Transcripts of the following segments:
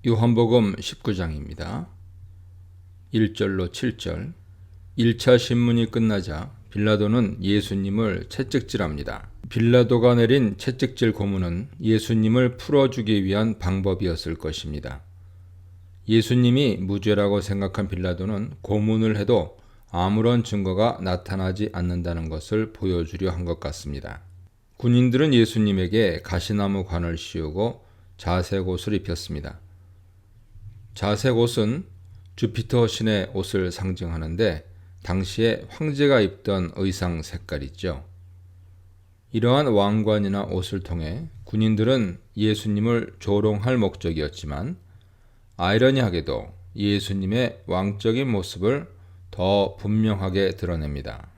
요한복음 19장입니다. 1절로 7절. 1차 신문이 끝나자 빌라도는 예수님을 채찍질합니다. 빌라도가 내린 채찍질 고문은 예수님을 풀어주기 위한 방법이었을 것입니다. 예수님이 무죄라고 생각한 빌라도는 고문을 해도 아무런 증거가 나타나지 않는다는 것을 보여주려 한 것 같습니다. 군인들은 예수님에게 가시나무 관을 씌우고 자색 옷을 입혔습니다. 자색 옷은 주피터 신의 옷을 상징하는데 당시에 황제가 입던 의상 색깔이죠. 이러한 왕관이나 옷을 통해 군인들은 예수님을 조롱할 목적이었지만 아이러니하게도 예수님의 왕적인 모습을 더 분명하게 드러냅니다.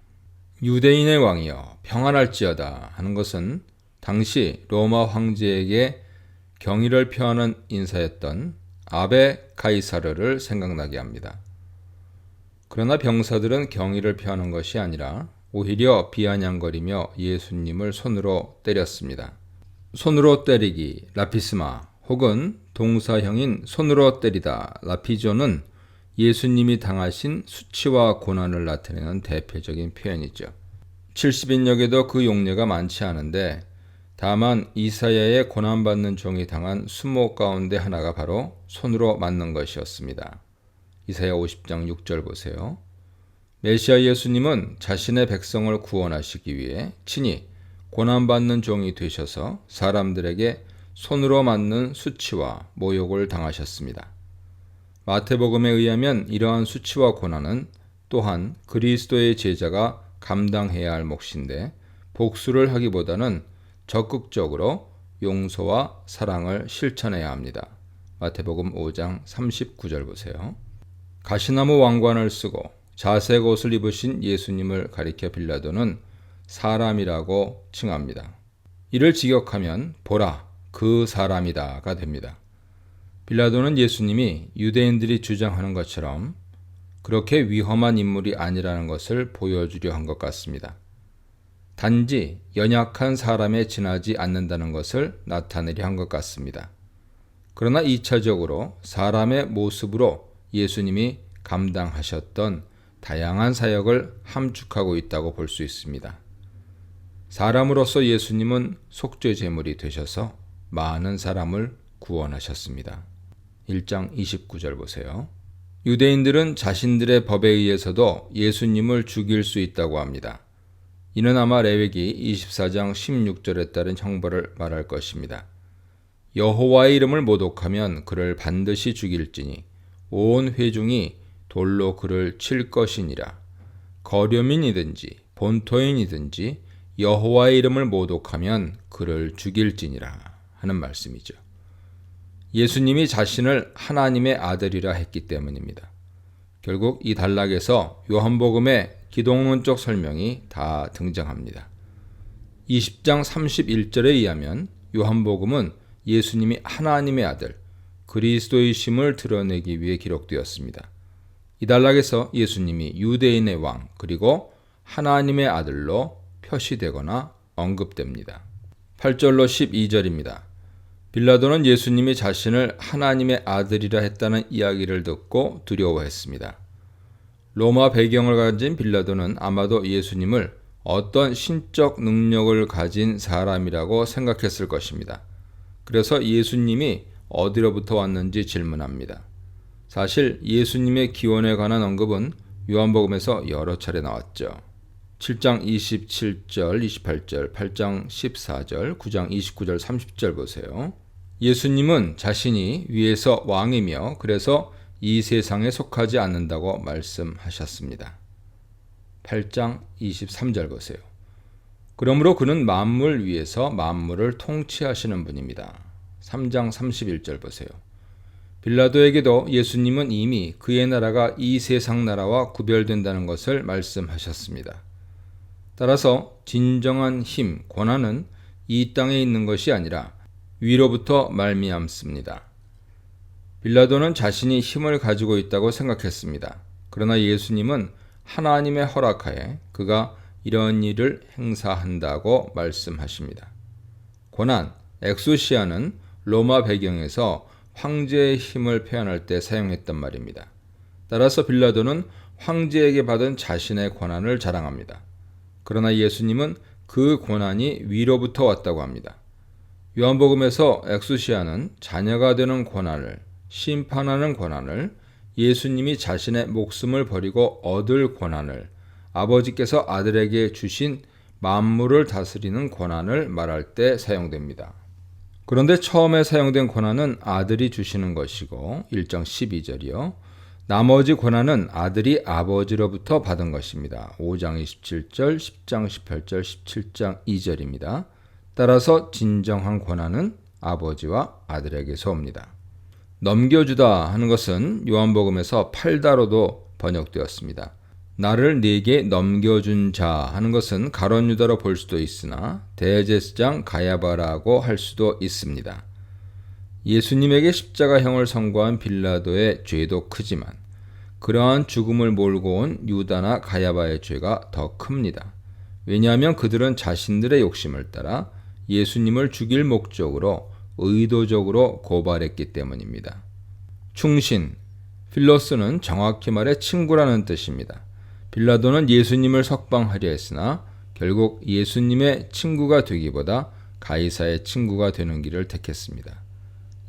유대인의 왕이여 평안할지어다 하는 것은 당시 로마 황제에게 경의를 표하는 인사였던 아베 가이사르를 생각나게 합니다. 그러나 병사들은 경의를 표하는 것이 아니라 오히려 비아냥거리며 예수님을 손으로 때렸습니다. 손으로 때리기, 라피스마, 혹은 동사형인 손으로 때리다, 라피조는 예수님이 당하신 수치와 고난을 나타내는 대표적인 표현이죠. 70인역에도 그 용례가 많지 않은데 다만 이사야의 고난받는 종이 당한 수모 가운데 하나가 바로 손으로 맞는 것이었습니다. 이사야 50장 6절 보세요. 메시아 예수님은 자신의 백성을 구원하시기 위해 친히 고난받는 종이 되셔서 사람들에게 손으로 맞는 수치와 모욕을 당하셨습니다. 마태복음에 의하면 이러한 수치와 고난은 또한 그리스도의 제자가 감당해야 할 몫인데 복수를 하기보다는 적극적으로 용서와 사랑을 실천해야 합니다. 마태복음 5장 39절 보세요. 가시나무 왕관을 쓰고 자색 옷을 입으신 예수님을 가리켜 빌라도는 사람이라고 칭합니다. 이를 직역하면 보라, 그 사람이다가 됩니다. 빌라도는 예수님이 유대인들이 주장하는 것처럼 그렇게 위험한 인물이 아니라는 것을 보여주려 한 것 같습니다. 단지 연약한 사람에 지나지 않는다는 것을 나타내려 한 것 같습니다. 그러나 2차적으로 사람의 모습으로 예수님이 감당하셨던 다양한 사역을 함축하고 있다고 볼 수 있습니다. 사람으로서 예수님은 속죄 제물이 되셔서 많은 사람을 구원하셨습니다. 1장 29절 보세요. 유대인들은 자신들의 법에 의해서도 예수님을 죽일 수 있다고 합니다. 이는 아마 레위기 24장 16절에 따른 형벌을 말할 것입니다. 여호와의 이름을 모독하면 그를 반드시 죽일지니 온 회중이 돌로 그를 칠 것이니라. 거류민이든지 본토인이든지 여호와의 이름을 모독하면 그를 죽일지니라 하는 말씀이죠. 예수님이 자신을 하나님의 아들이라 했기 때문입니다. 결국 이 단락에서 요한복음의 기독론적 설명이 다 등장합니다. 20장 31절에 의하면 요한복음은 예수님이 하나님의 아들, 그리스도이심을 드러내기 위해 기록되었습니다. 이 단락에서 예수님이 유대인의 왕, 그리고 하나님의 아들로 표시되거나 언급됩니다. 8절로 12절입니다. 빌라도는 예수님이 자신을 하나님의 아들이라 했다는 이야기를 듣고 두려워했습니다. 로마 배경을 가진 빌라도는 아마도 예수님을 어떤 신적 능력을 가진 사람이라고 생각했을 것입니다. 그래서 예수님이 어디로부터 왔는지 질문합니다. 사실 예수님의 기원에 관한 언급은 요한복음에서 여러 차례 나왔죠. 7장 27절, 28절, 8장 14절, 9장 29절, 30절 보세요. 예수님은 자신이 위에서 왕이며 그래서 이 세상에 속하지 않는다고 말씀하셨습니다. 8장 23절 보세요. 그러므로 그는 만물 위에서 만물을 통치하시는 분입니다. 3장 31절 보세요. 빌라도에게도 예수님은 이미 그의 나라가 이 세상 나라와 구별된다는 것을 말씀하셨습니다. 따라서 진정한 힘, 권한은 이 땅에 있는 것이 아니라 위로부터 말미암습니다. 빌라도는 자신이 힘을 가지고 있다고 생각했습니다. 그러나 예수님은 하나님의 허락하에 그가 이런 일을 행사한다고 말씀하십니다. 고난, 엑소시아는 로마 배경에서 황제의 힘을 표현할 때 사용했단 말입니다. 따라서 빌라도는 황제에게 받은 자신의 권한을 자랑합니다. 그러나 예수님은 그 권한이 위로부터 왔다고 합니다. 요한복음에서 엑수시아는 자녀가 되는 권한을, 심판하는 권한을, 예수님이 자신의 목숨을 버리고 얻을 권한을, 아버지께서 아들에게 주신 만물을 다스리는 권한을 말할 때 사용됩니다. 그런데 처음에 사용된 권한은 아들이 주시는 것이고 1장 12절이요. 나머지 권한은 아들이 아버지로부터 받은 것입니다. 5장 27절, 10장 18절, 17장 2절입니다. 따라서 진정한 권한은 아버지와 아들에게서 옵니다. 넘겨주다 하는 것은 요한복음에서 팔다로도 번역되었습니다. 나를 네게 넘겨준 자 하는 것은 가룟 유다로 볼 수도 있으나 대제사장 가야바라고 할 수도 있습니다. 예수님에게 십자가형을 선고한 빌라도의 죄도 크지만 그러한 죽음을 몰고 온 유다나 가야바의 죄가 더 큽니다. 왜냐하면 그들은 자신들의 욕심을 따라 예수님을 죽일 목적으로 의도적으로 고발했기 때문입니다. 충신, 필로스는 정확히 말해 친구라는 뜻입니다. 빌라도는 예수님을 석방하려 했으나 결국 예수님의 친구가 되기보다 가이사의 친구가 되는 길을 택했습니다.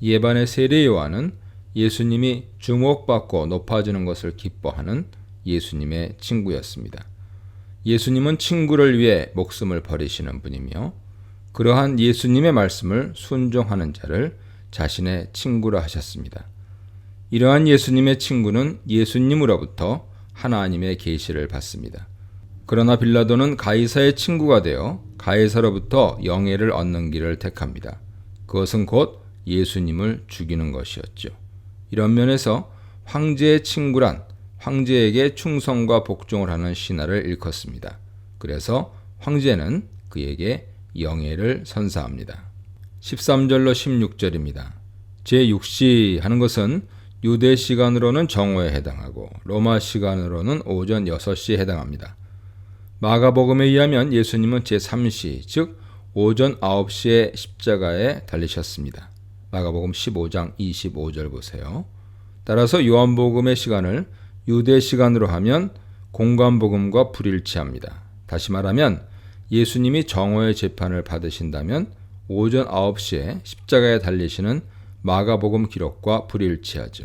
이에 반해 세례 요한은 예수님이 주목받고 높아지는 것을 기뻐하는 예수님의 친구였습니다. 예수님은 친구를 위해 목숨을 버리시는 분이며 그러한 예수님의 말씀을 순종하는 자를 자신의 친구라 하셨습니다. 이러한 예수님의 친구는 예수님으로부터 하나님의 계시를 받습니다. 그러나 빌라도는 가이사의 친구가 되어 가이사로부터 영예를 얻는 길을 택합니다. 그것은 곧 예수님을 죽이는 것이었죠. 이런 면에서 황제의 친구란 황제에게 충성과 복종을 하는 신하를 일컫습니다. 그래서 황제는 그에게 영예를 선사합니다. 13절로 16절입니다. 제6시 하는 것은 유대 시간으로는 정오에 해당하고 로마 시간으로는 오전 6시에 해당합니다. 마가복음에 의하면 예수님은 제3시, 즉 오전 9시에 십자가에 달리셨습니다. 마가복음 15장 25절 보세요. 따라서 요한복음의 시간을 유대 시간으로 하면 공관복음과 불일치합니다. 다시 말하면 예수님이 정오의 재판을 받으신다면 오전 9시에 십자가에 달리시는 마가복음 기록과 불일치하죠.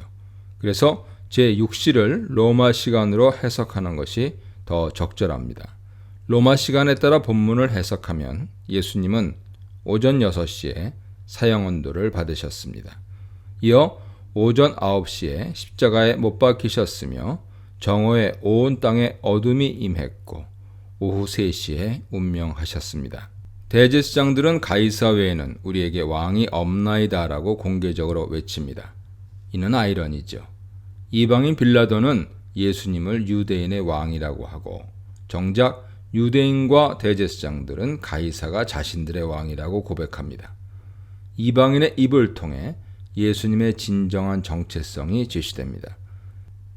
그래서 제6시를 로마 시간으로 해석하는 것이 더 적절합니다. 로마 시간에 따라 본문을 해석하면 예수님은 오전 6시에 사형언도를 받으셨습니다. 이어 오전 9시에 십자가에 못 박히셨으며 정오에 온 땅에 어둠이 임했고 오후 3시에 운명하셨습니다. 대제사장들은 가이사 외에는 우리에게 왕이 없나이다 라고 공개적으로 외칩니다. 이는 아이러니죠. 이방인 빌라도는 예수님을 유대인의 왕이라고 하고 정작 유대인과 대제사장들은 가이사가 자신들의 왕이라고 고백합니다. 이방인의 입을 통해 예수님의 진정한 정체성이 제시됩니다.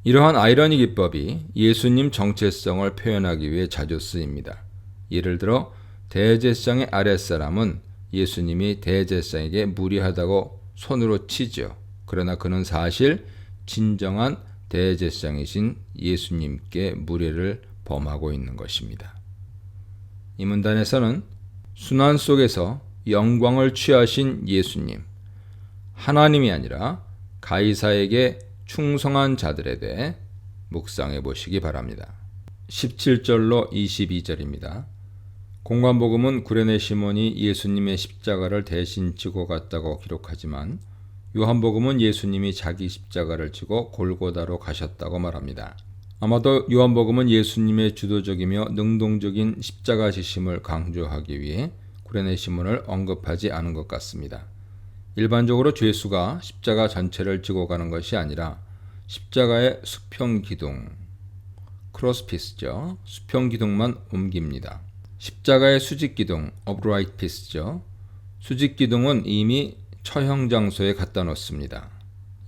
이러한 아이러니 기법이 예수님 정체성을 표현하기 위해 자주 쓰입니다. 예를 들어 대제사장의 아랫사람은 예수님이 대제사장에게 무리하다고 손으로 치죠. 그러나 그는 사실 진정한 대제사장이신 예수님께 무례를 범하고 있는 것입니다. 이 문단에서는 순환 속에서 영광을 취하신 예수님, 하나님이 아니라 가이사에게 충성한 자들에 대해 묵상해 보시기 바랍니다. 17절로 22절입니다. 공관복음은 구레네 시몬이 예수님의 십자가를 대신 지고 갔다고 기록하지만 요한복음은 예수님이 자기 십자가를 지고 골고다로 가셨다고 말합니다. 아마도 요한복음은 예수님의 주도적이며 능동적인 십자가 지심을 강조하기 위해 구레네 시몬을 언급하지 않은 것 같습니다. 일반적으로 죄수가 십자가 전체를 지고 가는 것이 아니라 십자가의 수평기둥, 크로스피스죠. 수평기둥만 옮깁니다. 십자가의 수직기둥, upright piece죠. 수직기둥은 이미 처형장소에 갖다 놓습니다.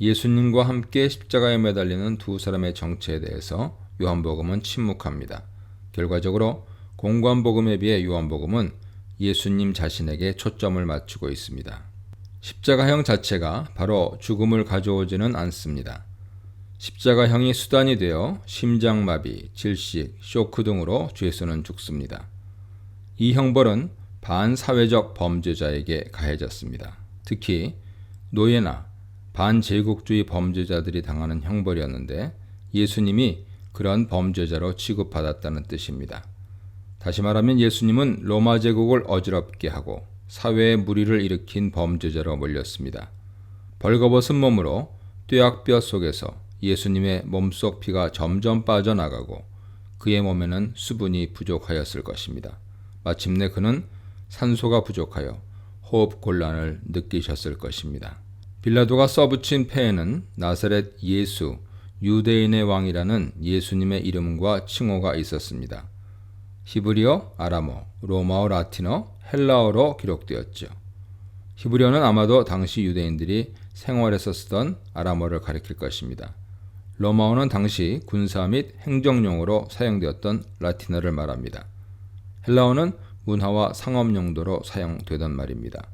예수님과 함께 십자가에 매달리는 두 사람의 정체에 대해서 요한복음은 침묵합니다. 결과적으로 공관복음에 비해 요한복음은 예수님 자신에게 초점을 맞추고 있습니다. 십자가형 자체가 바로 죽음을 가져오지는 않습니다. 십자가형이 수단이 되어 심장마비, 질식, 쇼크 등으로 주 예수는 죽습니다. 이 형벌은 반사회적 범죄자에게 가해졌습니다. 특히 노예나 반제국주의 범죄자들이 당하는 형벌이었는데 예수님이 그런 범죄자로 취급받았다는 뜻입니다. 다시 말하면 예수님은 로마 제국을 어지럽게 하고 사회에 무리를 일으킨 범죄자로 몰렸습니다. 벌거벗은 몸으로 뙤약볕 속에서 예수님의 몸속 피가 점점 빠져나가고 그의 몸에는 수분이 부족하였을 것입니다. 마침내 그는 산소가 부족하여 호흡 곤란을 느끼셨을 것입니다. 빌라도가 써붙인 패에는 나사렛 예수, 유대인의 왕이라는 예수님의 이름과 칭호가 있었습니다. 히브리어, 아람어, 로마어, 라틴어, 헬라어로 기록되었죠. 히브리어는 아마도 당시 유대인들이 생활에서 쓰던 아람어를 가리킬 것입니다. 로마어는 당시 군사 및 행정용어로 사용되었던 라틴어를 말합니다. 헬라어는 문화와 상업 용도로 사용되던 말입니다.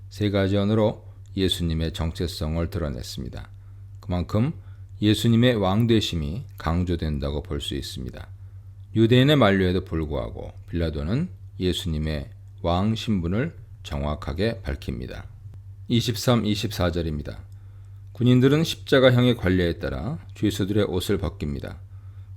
세 가지 언어로 예수님의 정체성을 드러냈습니다. 그만큼 예수님의 왕되심이 강조된다고 볼 수 있습니다. 유대인의 만류에도 불구하고 빌라도는 예수님의 왕 신분을 정확하게 밝힙니다. 23, 24절입니다. 군인들은 십자가형의 관례에 따라 죄수들의 옷을 벗깁니다.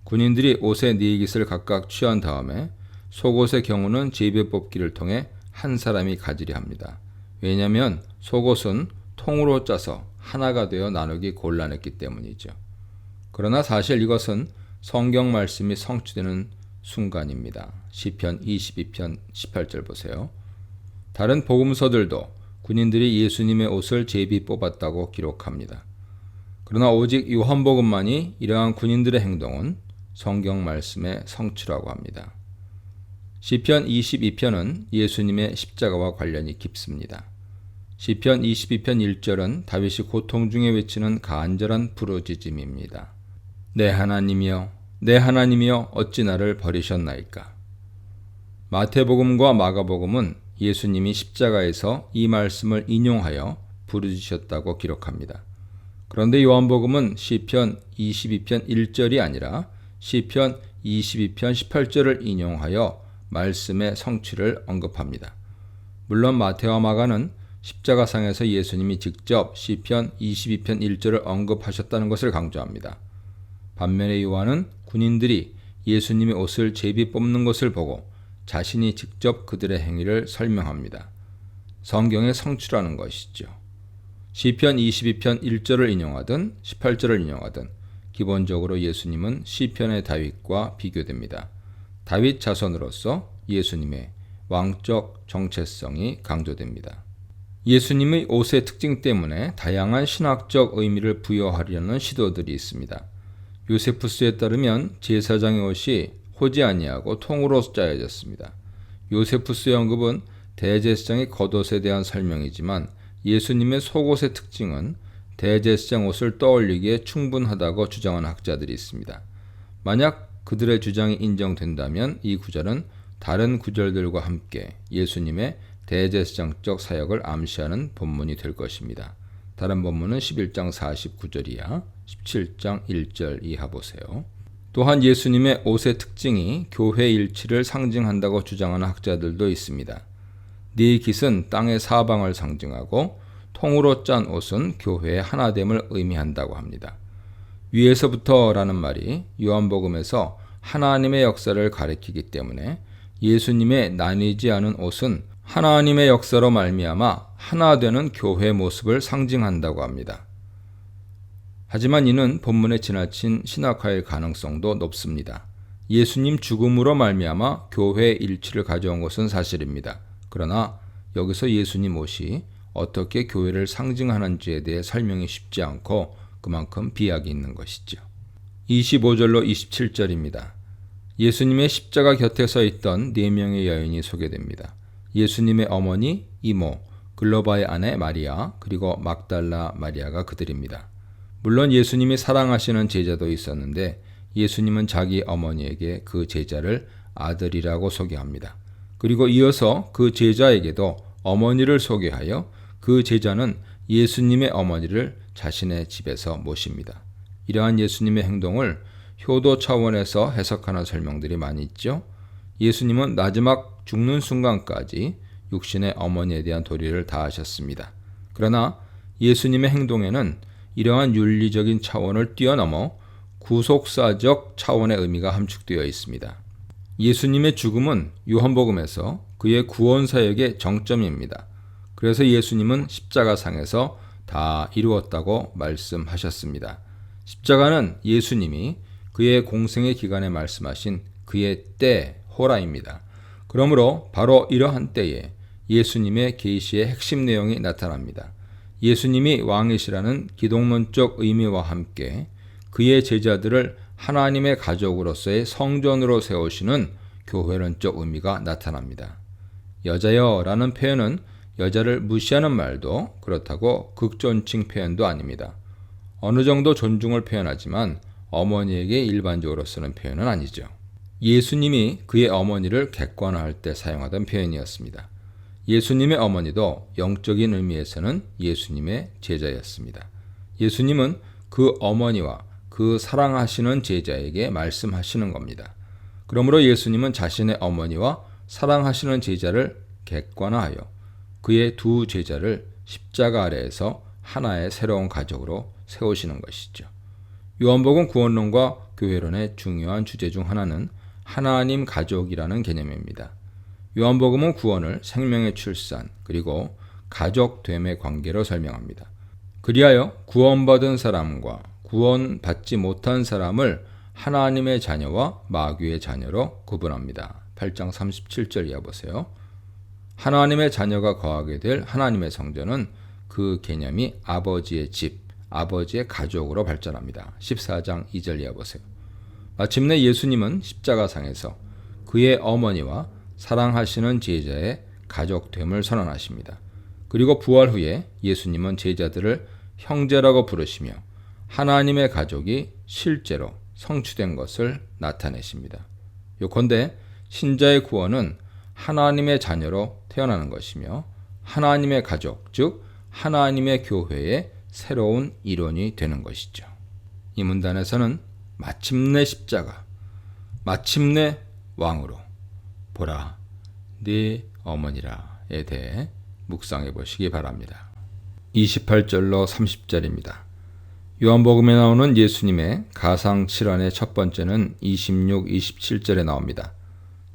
군인들이 옷의 네 깃을 각각 취한 다음에 속옷의 경우는 제비 뽑기를 통해 한 사람이 가지려 합니다. 왜냐하면 속옷은 통으로 짜서 하나가 되어 나누기 곤란했기 때문이죠. 그러나 사실 이것은 성경 말씀이 성취되는 순간입니다. 시편 22편 18절 보세요. 다른 복음서들도 군인들이 예수님의 옷을 제비 뽑았다고 기록합니다. 그러나 오직 요한복음만이 이러한 군인들의 행동은 성경 말씀의 성취라고 합니다. 시편 22편은 예수님의 십자가와 관련이 깊습니다. 시편 22편 1절은 다윗이 고통 중에 외치는 간절한 부르짖음입니다. 내 하나님이여, 내 하나님이여 어찌 나를 버리셨나이까. 마태복음과 마가복음은 예수님이 십자가에서 이 말씀을 인용하여 부르짖으셨다고 기록합니다. 그런데 요한복음은 시편 22편 1절이 아니라 시편 22편 18절을 인용하여 말씀의 성취를 언급합니다. 물론 마태와 마가는 십자가상에서 예수님이 직접 시편 22편 1절을 언급하셨다는 것을 강조합니다. 반면에 요한은 군인들이 예수님의 옷을 제비 뽑는 것을 보고 자신이 직접 그들의 행위를 설명합니다. 성경의 성취라는 것이죠. 시편 22편 1절을 인용하든 18절을 인용하든 기본적으로 예수님은 시편의 다윗과 비교됩니다. 다윗 자손으로서 예수님의 왕적 정체성이 강조됩니다. 예수님의 옷의 특징 때문에 다양한 신학적 의미를 부여하려는 시도들이 있습니다. 요세푸스에 따르면 제사장의 옷이 호지 아니하고 통으로 짜여졌습니다. 요세푸스의 언급은 대제사장의 겉옷에 대한 설명이지만 예수님의 속옷의 특징은 대제사장 옷을 떠올리기에 충분하다고 주장하는 학자들이 있습니다. 만약 그들의 주장이 인정된다면 이 구절은 다른 구절들과 함께 예수님의 대제사장적 사역을 암시하는 본문이 될 것입니다. 다른 본문은 11장 49절 이하, 17장 1절 이하 보세요. 또한 예수님의 옷의 특징이 교회 일치를 상징한다고 주장하는 학자들도 있습니다. 네 깃은 땅의 사방을 상징하고 통으로 짠 옷은 교회의 하나됨을 의미한다고 합니다. 위에서부터라는 말이 요한복음에서 하나님의 역사를 가리키기 때문에 예수님의 나뉘지 않은 옷은 하나님의 역사로 말미암아 하나 되는 교회의 모습을 상징한다고 합니다. 하지만 이는 본문에 지나친 신학화의 가능성도 높습니다. 예수님 죽음으로 말미암아 교회의 일치를 가져온 것은 사실입니다. 그러나 여기서 예수님 옷이 어떻게 교회를 상징하는지에 대해 설명이 쉽지 않고 그만큼 비약이 있는 것이죠. 25절로 27절입니다. 예수님의 십자가 곁에 서 있던 4명의 여인이 소개됩니다. 예수님의 어머니, 이모, 글로바의 아내 마리아, 그리고 막달라 마리아가 그들입니다. 물론 예수님이 사랑하시는 제자도 있었는데 예수님은 자기 어머니에게 그 제자를 아들이라고 소개합니다. 그리고 이어서 그 제자에게도 어머니를 소개하여 그 그 제자는 예수님의 어머니를 자신의 집에서 모십니다. 이러한 예수님의 행동을 효도 차원에서 해석하는 설명들이 많이 있죠. 예수님은 마지막 죽는 순간까지 육신의 어머니에 대한 도리를 다하셨습니다. 그러나 예수님의 행동에는 이러한 윤리적인 차원을 뛰어넘어 구속사적 차원의 의미가 함축되어 있습니다. 예수님의 죽음은 요한복음에서 그의 구원 사역의 정점입니다. 그래서 예수님은 십자가상에서 다 이루었다고 말씀하셨습니다. 십자가는 예수님이 그의 공생의 기간에 말씀하신 그의 때, 호라입니다. 그러므로 바로 이러한 때에 예수님의 계시의 핵심 내용이 나타납니다. 예수님이 왕이시라는 기독론적 의미와 함께 그의 제자들을 하나님의 가족으로서의 성전으로 세우시는 교회론적 의미가 나타납니다. 여자여라는 표현은 여자를 무시하는 말도 그렇다고 극존칭 표현도 아닙니다. 어느 정도 존중을 표현하지만 어머니에게 일반적으로 쓰는 표현은 아니죠. 예수님이 그의 어머니를 객관화할 때 사용하던 표현이었습니다. 예수님의 어머니도 영적인 의미에서는 예수님의 제자였습니다. 예수님은 그 어머니와 그 사랑하시는 제자에게 말씀하시는 겁니다. 그러므로 예수님은 자신의 어머니와 사랑하시는 제자를 객관화하여 그의 두 제자를 십자가 아래에서 하나의 새로운 가족으로 세우시는 것이죠. 요한복음 구원론과 교회론의 중요한 주제 중 하나는 하나님 가족이라는 개념입니다. 요한복음은 구원을 생명의 출산 그리고 가족됨의 관계로 설명합니다. 그리하여 구원받은 사람과 구원받지 못한 사람을 하나님의 자녀와 마귀의 자녀로 구분합니다. 8장 37절 이하 보세요. 하나님의 자녀가 거하게 될 하나님의 성전은 그 개념이 아버지의 집, 아버지의 가족으로 발전합니다. 14장 2절 이하 보세요. 마침내 예수님은 십자가상에서 그의 어머니와 사랑하시는 제자의 가족됨을 선언하십니다. 그리고 부활 후에 예수님은 제자들을 형제라고 부르시며 하나님의 가족이 실제로 성취된 것을 나타내십니다. 요컨대 신자의 구원은 하나님의 자녀로 태어나는 것이며 하나님의 가족, 즉 하나님의 교회의 새로운 일원이 되는 것이죠. 이 문단에서는 마침내 십자가, 마침내 왕으로 보라 네 어머니라에 대해 묵상해 보시기 바랍니다. 28절로 30절입니다. 요한복음에 나오는 예수님의 가상 7안의 첫 번째는 26, 27절에 나옵니다.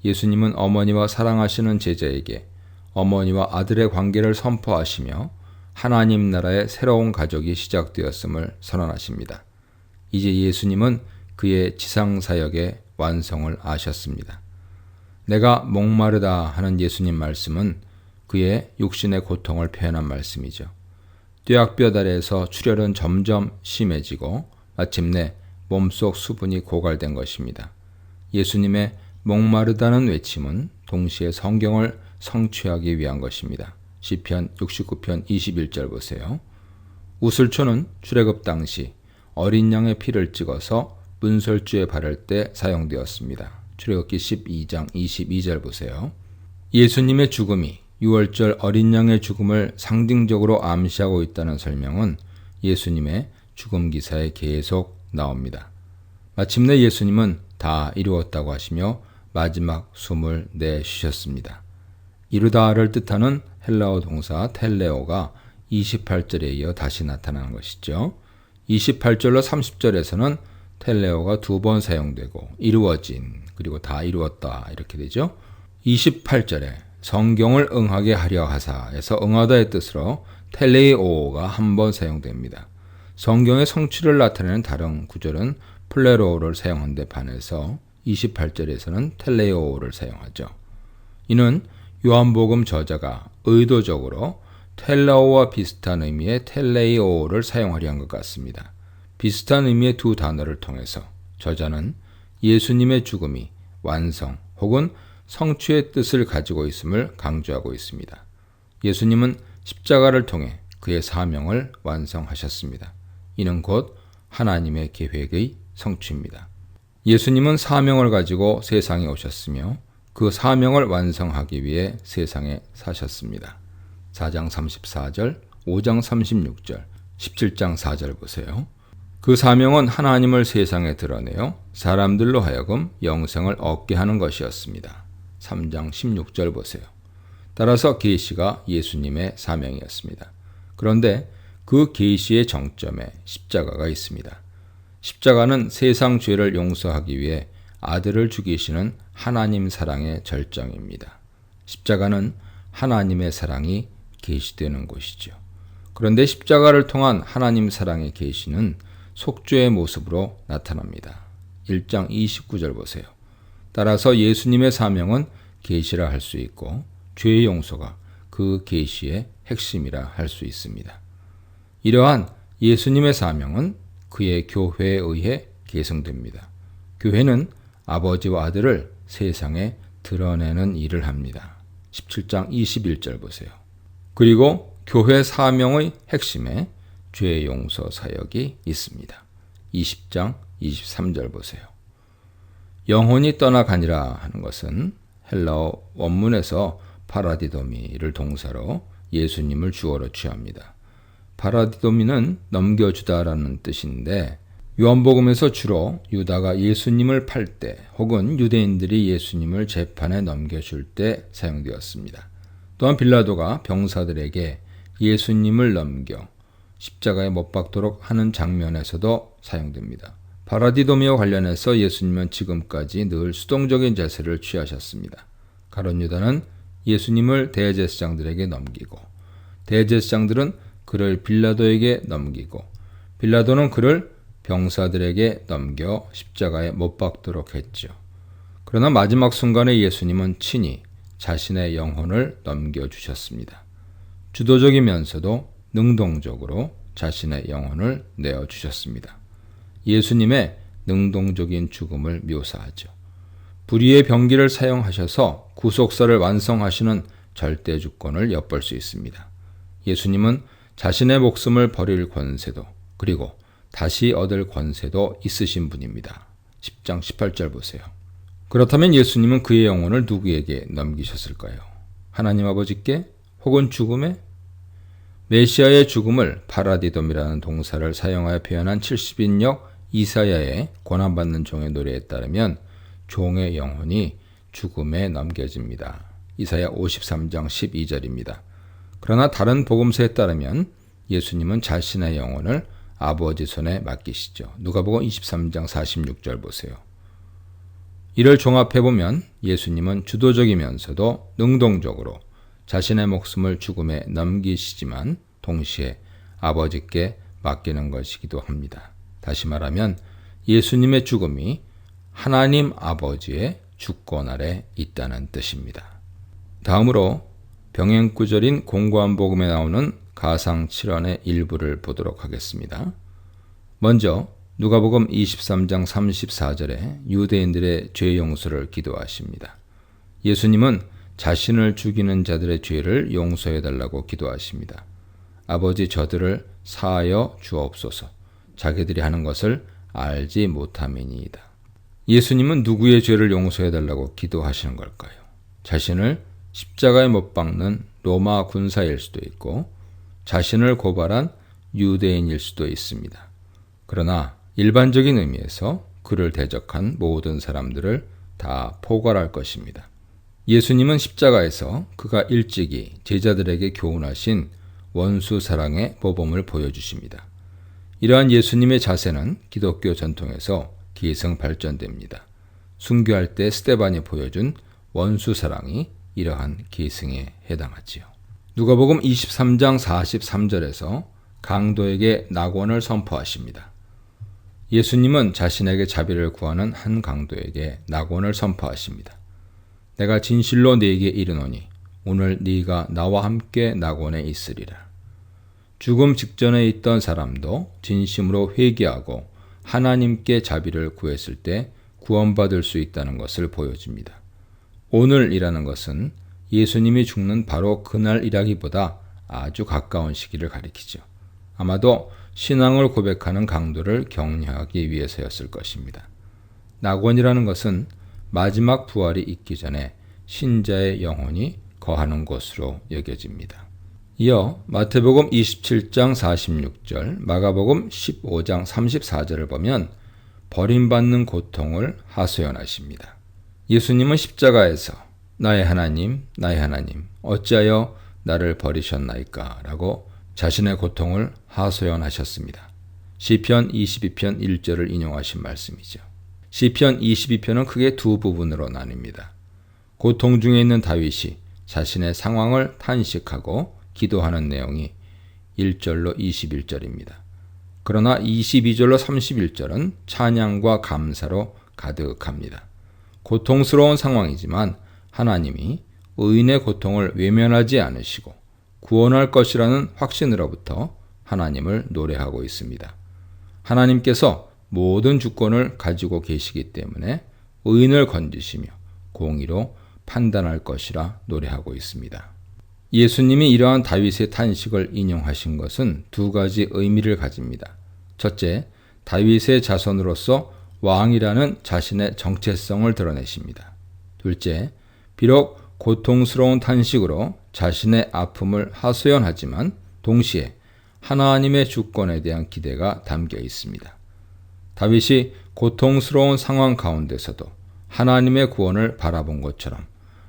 예수님은 어머니와 사랑하시는 제자에게 어머니와 아들의 관계를 선포하시며 하나님 나라의 새로운 가족이 시작되었음을 선언하십니다. 이제 예수님은 그의 지상사역의 완성을 아셨습니다. 내가 목마르다 하는 예수님 말씀은 그의 육신의 고통을 표현한 말씀이죠. 뙤약볕 아래에서 출혈은 점점 심해지고 마침내 몸속 수분이 고갈된 것입니다. 예수님의 목마르다는 외침은 동시에 성경을 성취하기 위한 것입니다. 시편 69편 21절 보세요. 우슬초는 출애굽 당시 어린 양의 피를 찍어서 문설주에 바를 때 사용되었습니다. 출애굽기 12장 22절 보세요. 예수님의 죽음이 6월절 어린 양의 죽음을 상징적으로 암시하고 있다는 설명은 예수님의 죽음 기사에 계속 나옵니다. 마침내 예수님은 다 이루었다고 하시며 마지막 숨을 내쉬셨습니다. 이루다를 뜻하는 헬라어 동사 텔레오가 28절에 이어 다시 나타나는 것이죠. 28절로 30절에서는 텔레오가 두 번 사용되고 이루어진 그리고 다 이루었다 이렇게 되죠. 28절에 성경을 응하게 하려 하사에서 응하다의 뜻으로 텔레오가 한 번 사용됩니다. 성경의 성취를 나타내는 다른 구절은 플레로를 사용한 데 반해서 28절에서는 텔레오를 사용하죠. 이는 요한복음 저자가 의도적으로 텔레오와 비슷한 의미의 텔레오를 사용하려 한 것 같습니다. 비슷한 의미의 두 단어를 통해서 저자는 예수님의 죽음이 완성 혹은 성취의 뜻을 가지고 있음을 강조하고 있습니다. 예수님은 십자가를 통해 그의 사명을 완성하셨습니다. 이는 곧 하나님의 계획의 성취입니다. 예수님은 사명을 가지고 세상에 오셨으며 그 사명을 완성하기 위해 세상에 사셨습니다. 4장 34절, 5장 36절, 17장 4절 보세요. 그 사명은 하나님을 세상에 드러내어 사람들로 하여금 영생을 얻게 하는 것이었습니다. 3장 16절 보세요. 따라서 계시가 예수님의 사명이었습니다. 그런데 그 계시의 정점에 십자가가 있습니다. 십자가는 세상 죄를 용서하기 위해 아들을 죽이시는 하나님 사랑의 절정입니다. 십자가는 하나님의 사랑이 계시되는 곳이죠. 그런데 십자가를 통한 하나님 사랑의 계시는 속죄의 모습으로 나타납니다. 1장 29절 보세요. 따라서 예수님의 사명은 계시라 할 수 있고 죄의 용서가 그 계시의 핵심이라 할 수 있습니다. 이러한 예수님의 사명은 그의 교회에 의해 계승됩니다. 교회는 아버지와 아들을 세상에 드러내는 일을 합니다. 17장 21절 보세요. 그리고 교회 사명의 핵심에 죄의 용서 사역이 있습니다. 20장 23절 보세요. 영혼이 떠나가니라 하는 것은 헬라어 원문에서 파라디도미를 동사로 예수님을 주어로 취합니다. 파라디도미는 넘겨주다라는 뜻인데 요한복음에서 주로 유다가 예수님을 팔 때 혹은 유대인들이 예수님을 재판에 넘겨줄 때 사용되었습니다. 또한 빌라도가 병사들에게 예수님을 넘겨 십자가에 못 박도록 하는 장면에서도 사용됩니다. 파라디도미와 관련해서 예수님은 지금까지 늘 수동적인 자세를 취하셨습니다. 가룟 유다는 예수님을 대제사장들에게 넘기고 대제사장들은 그를 빌라도에게 넘기고 빌라도는 그를 병사들에게 넘겨 십자가에 못 박도록 했죠. 그러나 마지막 순간에 예수님은 친히 자신의 영혼을 넘겨주셨습니다. 주도적이면서도 능동적으로 자신의 영혼을 내어주셨습니다. 예수님의 능동적인 죽음을 묘사하죠. 불의의 병기를 사용하셔서 구속사를 완성하시는 절대 주권을 엿볼 수 있습니다. 예수님은 자신의 목숨을 버릴 권세도 그리고 다시 얻을 권세도 있으신 분입니다. 10장 18절 보세요. 그렇다면 예수님은 그의 영혼을 누구에게 넘기셨을까요? 하나님 아버지께 혹은 죽음에? 메시아의 죽음을 파라디돔이라는 동사를 사용하여 표현한 70인역 이사야의 고난받는 종의 노래에 따르면 종의 영혼이 죽음에 넘겨집니다. 이사야 53장 12절입니다. 그러나 다른 복음서에 따르면 예수님은 자신의 영혼을 아버지 손에 맡기시죠. 누가복음 23장 46절 보세요. 이를 종합해보면 예수님은 주도적이면서도 능동적으로 자신의 목숨을 죽음에 넘기시지만 동시에 아버지께 맡기는 것이기도 합니다. 다시 말하면 예수님의 죽음이 하나님 아버지의 주권 아래 있다는 뜻입니다. 다음으로 병행구절인 공고한 복음에 나오는 가상 7원의 일부를 보도록 하겠습니다. 먼저 누가복음 23장 34절에 유대인들의 죄 용서를 기도하십니다. 예수님은 자신을 죽이는 자들의 죄를 용서해달라고 기도하십니다. 아버지 저들을 사하여 주옵소서. 자기들이 하는 것을 알지 못함이니이다. 예수님은 누구의 죄를 용서해달라고 기도하시는 걸까요? 자신을 십자가에 못 박는 로마 군사일 수도 있고 자신을 고발한 유대인일 수도 있습니다. 그러나 일반적인 의미에서 그를 대적한 모든 사람들을 다 포괄할 것입니다. 예수님은 십자가에서 그가 일찍이 제자들에게 교훈하신 원수 사랑의 모범을 보여주십니다. 이러한 예수님의 자세는 기독교 전통에서 계승 발전됩니다. 순교할 때 스데반이 보여준 원수 사랑이 이러한 계승에 해당하지요. 누가복음 23장 43절에서 강도에게 낙원을 선포하십니다. 예수님은 자신에게 자비를 구하는 한 강도에게 낙원을 선포하십니다. 내가 진실로 네게 이르노니 오늘 네가 나와 함께 낙원에 있으리라. 죽음 직전에 있던 사람도 진심으로 회개하고 하나님께 자비를 구했을 때 구원받을 수 있다는 것을 보여줍니다. 오늘이라는 것은 예수님이 죽는 바로 그날이라기보다 아주 가까운 시기를 가리키죠. 아마도 신앙을 고백하는 강도를 격려하기 위해서였을 것입니다. 낙원이라는 것은 마지막 부활이 있기 전에 신자의 영혼이 거하는 곳으로 여겨집니다. 이어 마태복음 27장 46절, 마가복음 15장 34절을 보면 버림받는 고통을 하소연하십니다. 예수님은 십자가에서 나의 하나님, 나의 하나님, 어찌하여 나를 버리셨나이까? 라고 자신의 고통을 하소연하셨습니다. 시편 22편 1절을 인용하신 말씀이죠. 시편 22편은 크게 두 부분으로 나뉩니다. 고통 중에 있는 다윗이 자신의 상황을 탄식하고 기도하는 내용이 1절로 21절입니다. 그러나 22절로 31절은 찬양과 감사로 가득합니다. 고통스러운 상황이지만 하나님이 의인의 고통을 외면하지 않으시고 구원할 것이라는 확신으로부터 하나님을 노래하고 있습니다. 하나님께서 모든 주권을 가지고 계시기 때문에 의인을 건지시며 공의로 판단할 것이라 노래하고 있습니다. 예수님이 이러한 다윗의 탄식을 인용하신 것은 두 가지 의미를 가집니다. 첫째, 다윗의 자손으로서 왕이라는 자신의 정체성을 드러내십니다. 둘째, 비록 고통스러운 탄식으로 자신의 아픔을 하소연하지만 동시에 하나님의 주권에 대한 기대가 담겨 있습니다. 다윗이 고통스러운 상황 가운데서도 하나님의 구원을 바라본 것처럼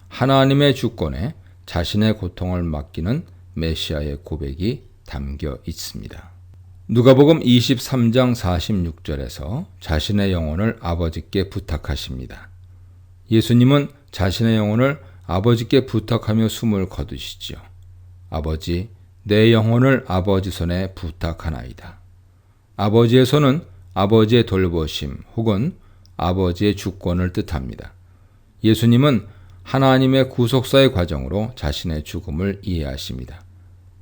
하나님의 주권에 자신의 고통을 맡기는 메시아의 고백이 담겨 있습니다. 누가복음 23장 46절에서 자신의 영혼을 아버지께 부탁하십니다. 예수님은 자신의 영혼을 아버지께 부탁하며 숨을 거두시지요. 아버지, 내 영혼을 아버지 손에 부탁하나이다. 아버지의 손은 아버지의 돌보심 혹은 아버지의 주권을 뜻합니다. 예수님은 하나님의 구속사의 과정으로 자신의 죽음을 이해하십니다.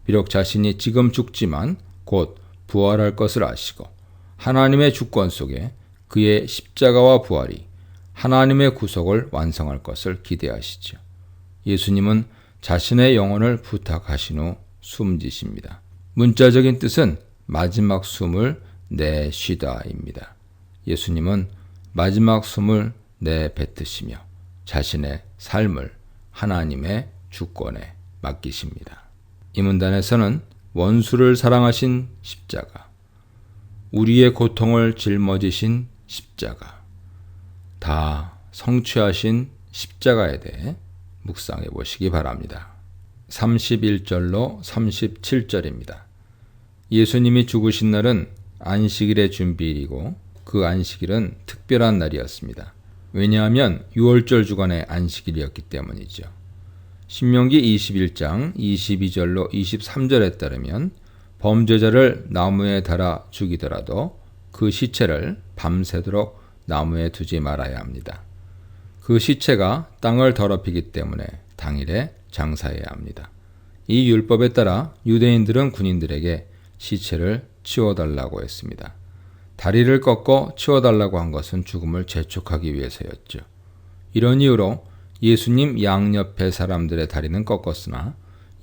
비록 자신이 지금 죽지만 곧 부활할 것을 아시고 하나님의 주권 속에 그의 십자가와 부활이 하나님의 구속을 완성할 것을 기대하시죠. 예수님은 자신의 영혼을 부탁하신 후 숨지십니다. 문자적인 뜻은 마지막 숨을 내쉬다입니다. 예수님은 마지막 숨을 내뱉으시며 자신의 삶을 하나님의 주권에 맡기십니다. 이 문단에서는 원수를 사랑하신 십자가, 우리의 고통을 짊어지신 십자가, 다 성취하신 십자가에 대해 묵상해 보시기 바랍니다. 31절로 37절입니다. 예수님이 죽으신 날은 안식일의 준비일이고 그 안식일은 특별한 날이었습니다. 왜냐하면 6월절 주간의 안식일이었기 때문이죠. 신명기 21장 22절로 23절에 따르면 범죄자를 나무에 달아 죽이더라도 그 시체를 밤새도록 나무에 두지 말아야 합니다. 그 시체가 땅을 더럽히기 때문에 당일에 장사해야 합니다. 이 율법에 따라 유대인들은 군인들에게 시체를 치워달라고 했습니다. 다리를 꺾어 치워달라고 한 것은 죽음을 재촉하기 위해서였죠. 이런 이유로 예수님 양옆의 사람들의 다리는 꺾었으나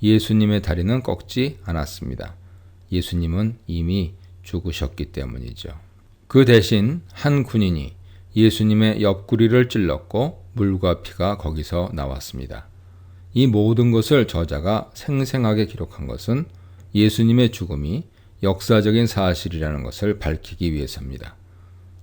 예수님의 다리는 꺾지 않았습니다. 예수님은 이미 죽으셨기 때문이죠. 그 대신 한 군인이 예수님의 옆구리를 찔렀고 물과 피가 거기서 나왔습니다. 이 모든 것을 저자가 생생하게 기록한 것은 예수님의 죽음이 역사적인 사실이라는 것을 밝히기 위해서입니다.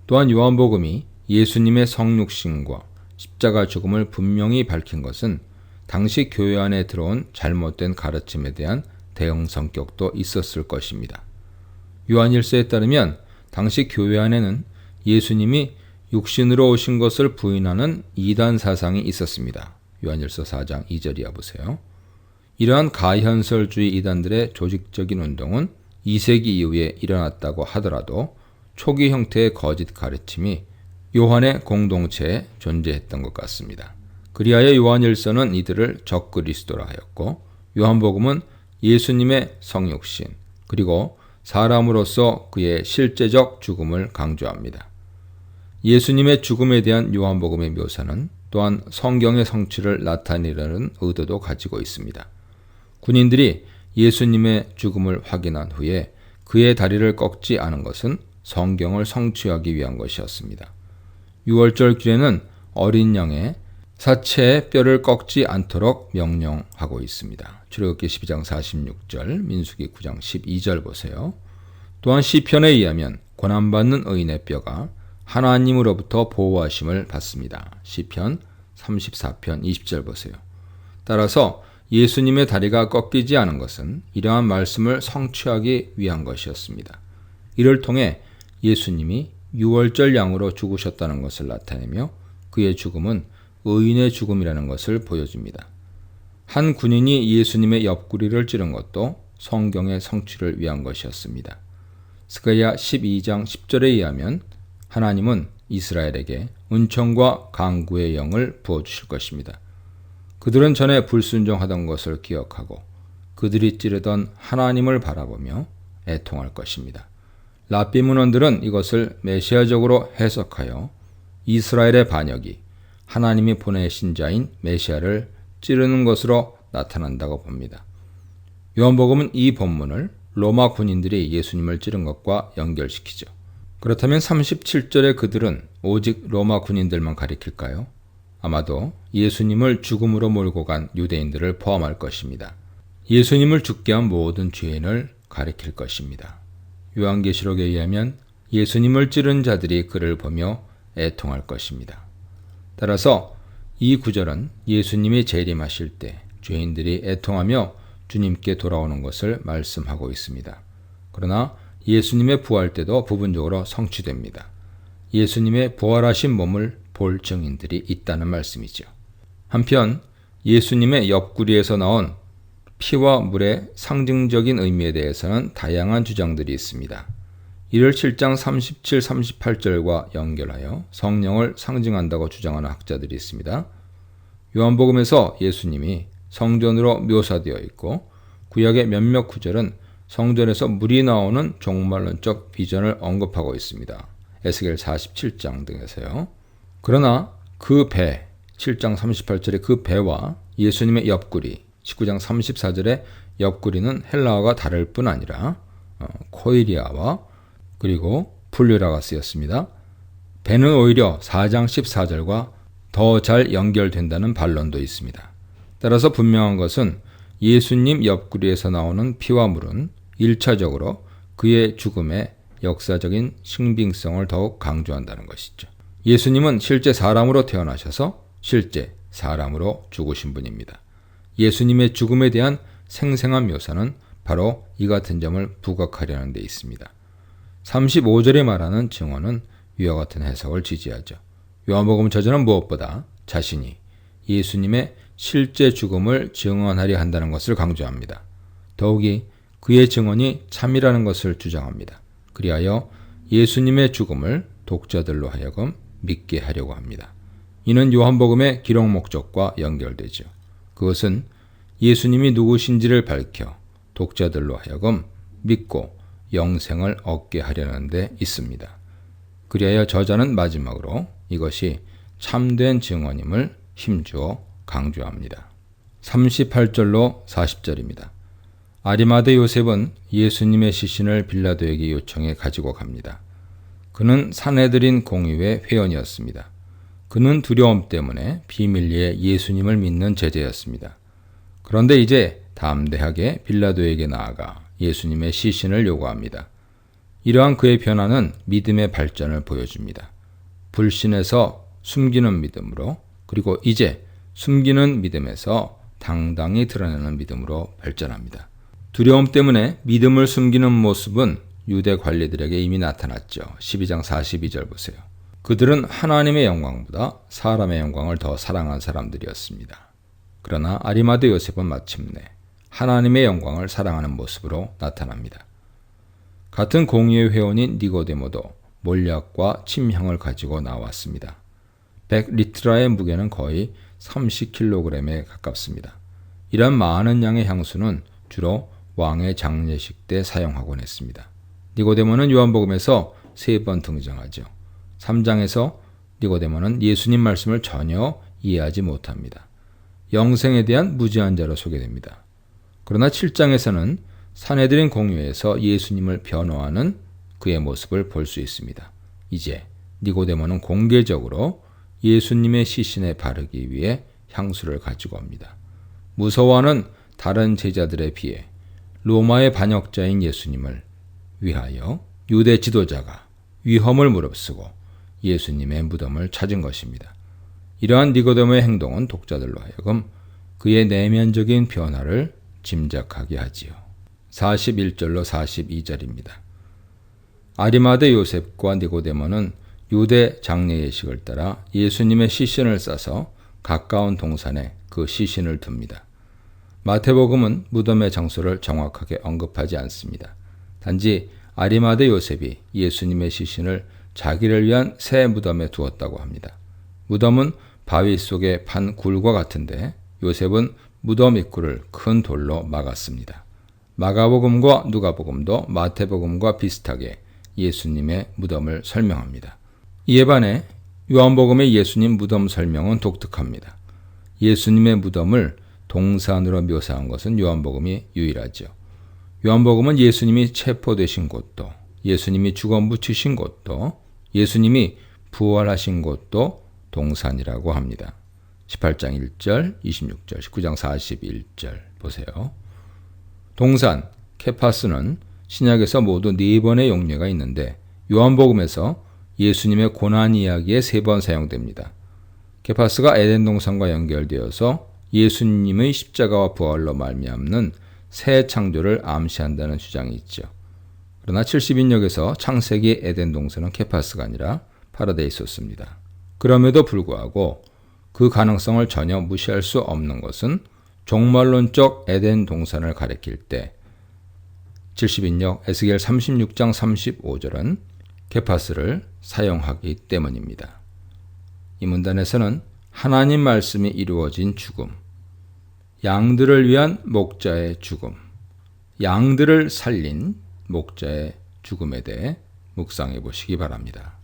또한 요한복음이 예수님의 성육신과 십자가 죽음을 분명히 밝힌 것은 당시 교회 안에 들어온 잘못된 가르침에 대한 대응 성격도 있었을 것입니다. 요한일서에 따르면 당시 교회 안에는 예수님이 육신으로 오신 것을 부인하는 이단 사상이 있었습니다. 요한일서 4장 2절 이하 보세요. 이러한 가현설주의 이단들의 조직적인 운동은 2세기 이후에 일어났다고 하더라도 초기 형태의 거짓 가르침이 요한의 공동체에 존재했던 것 같습니다. 그리하여 요한일서는 이들을 적그리스도라 하였고 요한복음은 예수님의 성육신 그리고 사람으로서 그의 실제적 죽음을 강조합니다. 예수님의 죽음에 대한 요한복음의 묘사는 또한 성경의 성취를 나타내려는 의도도 가지고 있습니다. 군인들이 예수님의 죽음을 확인한 후에 그의 다리를 꺾지 않은 것은 성경을 성취하기 위한 것이었습니다. 6월절 규례는 어린 양의 사체의 뼈를 꺾지 않도록 명령하고 있습니다. 출애굽기 12장 46절, 민수기 9장 12절 보세요. 또한 시편에 의하면 고난받는 의인의 뼈가 하나님으로부터 보호하심을 받습니다. 시편 34편 20절 보세요. 따라서 예수님의 다리가 꺾이지 않은 것은 이러한 말씀을 성취하기 위한 것이었습니다. 이를 통해 예수님이 유월절 양으로 죽으셨다는 것을 나타내며 그의 죽음은 의인의 죽음이라는 것을 보여줍니다. 한 군인이 예수님의 옆구리를 찌른 것도 성경의 성취를 위한 것이었습니다. 스가랴 12장 10절에 의하면 하나님은 이스라엘에게 은총과 강구의 영을 부어주실 것입니다. 그들은 전에 불순종하던 것을 기억하고 그들이 찌르던 하나님을 바라보며 애통할 것입니다. 랍비 문헌들은 이것을 메시아적으로 해석하여 이스라엘의 반역이 하나님이 보내신 자인 메시아를 찌르는 것으로 나타난다고 봅니다. 요한복음은 이 본문을 로마 군인들이 예수님을 찌른 것과 연결시키죠. 그렇다면 37절의 그들은 오직 로마 군인들만 가리킬까요? 아마도 예수님을 죽음으로 몰고 간 유대인들을 포함할 것입니다. 예수님을 죽게 한 모든 죄인을 가리킬 것입니다. 요한계시록에 의하면 예수님을 찌른 자들이 그를 보며 애통할 것입니다. 따라서 이 구절은 예수님이 재림하실 때 죄인들이 애통하며 주님께 돌아오는 것을 말씀하고 있습니다. 그러나 예수님의 부활 때도 부분적으로 성취됩니다. 예수님의 부활하신 몸을 볼 증인들이 있다는 말씀이죠. 한편 예수님의 옆구리에서 나온 피와 물의 상징적인 의미에 대해서는 다양한 주장들이 있습니다. 이를 7장 37, 38절과 연결하여 성령을 상징한다고 주장하는 학자들이 있습니다. 요한복음에서 예수님이 성전으로 묘사되어 있고 구약의 몇몇 구절은 성전에서 물이 나오는 종말론적 비전을 언급하고 있습니다. 에스겔 47장 등에서요. 그러나 그 배, 7장 38절의 그 배와 예수님의 옆구리, 19장 34절의 옆구리는 헬라어가 다를 뿐 아니라 코이리아와 그리고 풀류라가 쓰였습니다. 배는 오히려 4장 14절과 더 잘 연결된다는 반론도 있습니다. 따라서 분명한 것은 예수님 옆구리에서 나오는 피와 물은 1차적으로 그의 죽음의 역사적인 신빙성을 더욱 강조한다는 것이죠. 예수님은 실제 사람으로 태어나셔서 실제 사람으로 죽으신 분입니다. 예수님의 죽음에 대한 생생한 묘사는 바로 이 같은 점을 부각하려는 데 있습니다. 35절에 말하는 증언은 위와 같은 해석을 지지하죠. 요한복음 저자는 무엇보다 자신이 예수님의 실제 죽음을 증언하려 한다는 것을 강조합니다. 더욱이 그의 증언이 참이라는 것을 주장합니다. 그리하여 예수님의 죽음을 독자들로 하여금 믿게 하려고 합니다. 이는 요한복음의 기록 목적과 연결되죠. 그것은 예수님이 누구신지를 밝혀 독자들로 하여금 믿고 영생을 얻게 하려는 데 있습니다. 그리하여 저자는 마지막으로 이것이 참된 증언임을 힘주어 강조합니다. 38절로 40절입니다. 아리마대 요셉은 예수님의 시신을 빌라도에게 요청해 가지고 갑니다. 그는 산헤드린 공의회 회원이었습니다. 그는 두려움 때문에 비밀리에 예수님을 믿는 제자였습니다. 그런데 이제 담대하게 빌라도에게 나아가 예수님의 시신을 요구합니다. 이러한 그의 변화는 믿음의 발전을 보여줍니다. 불신에서 숨기는 믿음으로 그리고 이제 숨기는 믿음에서 당당히 드러내는 믿음으로 발전합니다. 두려움 때문에 믿음을 숨기는 모습은 유대 관리들에게 이미 나타났죠. 12장 42절 보세요. 그들은 하나님의 영광보다 사람의 영광을 더 사랑한 사람들이었습니다. 그러나 아리마대 요셉은 마침내 하나님의 영광을 사랑하는 모습으로 나타납니다. 같은 공의회 회원인 니고데모도 몰약과 침향을 가지고 나왔습니다. 100리트라의 무게는 거의 30kg에 가깝습니다. 이런 많은 양의 향수는 주로 왕의 장례식 때 사용하곤 했습니다. 니고데모는 요한복음에서 3번 등장하죠. 3장에서 니고데모는 예수님 말씀을 전혀 이해하지 못합니다. 영생에 대한 무지한 자로 소개됩니다. 그러나 7장에서는 산헤드린 공회에서 예수님을 변호하는 그의 모습을 볼 수 있습니다. 이제 니고데모는 공개적으로 예수님의 시신에 바르기 위해 향수를 가지고 옵니다. 무서워하는 다른 제자들에 비해 로마의 반역자인 예수님을 위하여 유대 지도자가 위험을 무릅쓰고 예수님의 무덤을 찾은 것입니다. 이러한 니고데모의 행동은 독자들로 하여금 그의 내면적인 변화를 짐작하게 하지요. 41절로 42절입니다. 아리마대 요셉과 니고데모는 유대 장례 예식을 따라 예수님의 시신을 싸서 가까운 동산에 그 시신을 둡니다. 마태복음은 무덤의 장소를 정확하게 언급하지 않습니다. 단지 아리마대 요셉이 예수님의 시신을 자기를 위한 새 무덤에 두었다고 합니다. 무덤은 바위 속에 판 굴과 같은데 요셉은 무덤 입구를 큰 돌로 막았습니다. 마가복음과 누가복음도 마태복음과 비슷하게 예수님의 무덤을 설명합니다. 이에 반해 요한복음의 예수님 무덤 설명은 독특합니다. 예수님의 무덤을 동산으로 묘사한 것은 요한복음이 유일하죠. 요한복음은 예수님이 체포되신 곳도, 예수님이 죽어 묻히신 곳도, 예수님이 부활하신 곳도 동산이라고 합니다. 18장 1절, 26절, 19장 41절 보세요. 동산, 케파스는 신약에서 모두 4번의 용례가 있는데 요한복음에서 예수님의 고난 이야기에 3번 사용됩니다. 케파스가 에덴 동산과 연결되어서 예수님의 십자가와 부활로 말미암는 새 창조를 암시한다는 주장이 있죠. 그러나 70인역에서 창세기 에덴 동산은 케파스가 아니라 파라데이소스입니다. 그럼에도 불구하고 그 가능성을 전혀 무시할 수 없는 것은 종말론적 에덴 동산을 가리킬 때 70인역 에스겔 36장 35절은 케파스를 사용하기 때문입니다. 이 문단에서는 하나님 말씀이 이루어진 죽음, 양들을 위한 목자의 죽음, 양들을 살린 목자의 죽음에 대해 묵상해 보시기 바랍니다.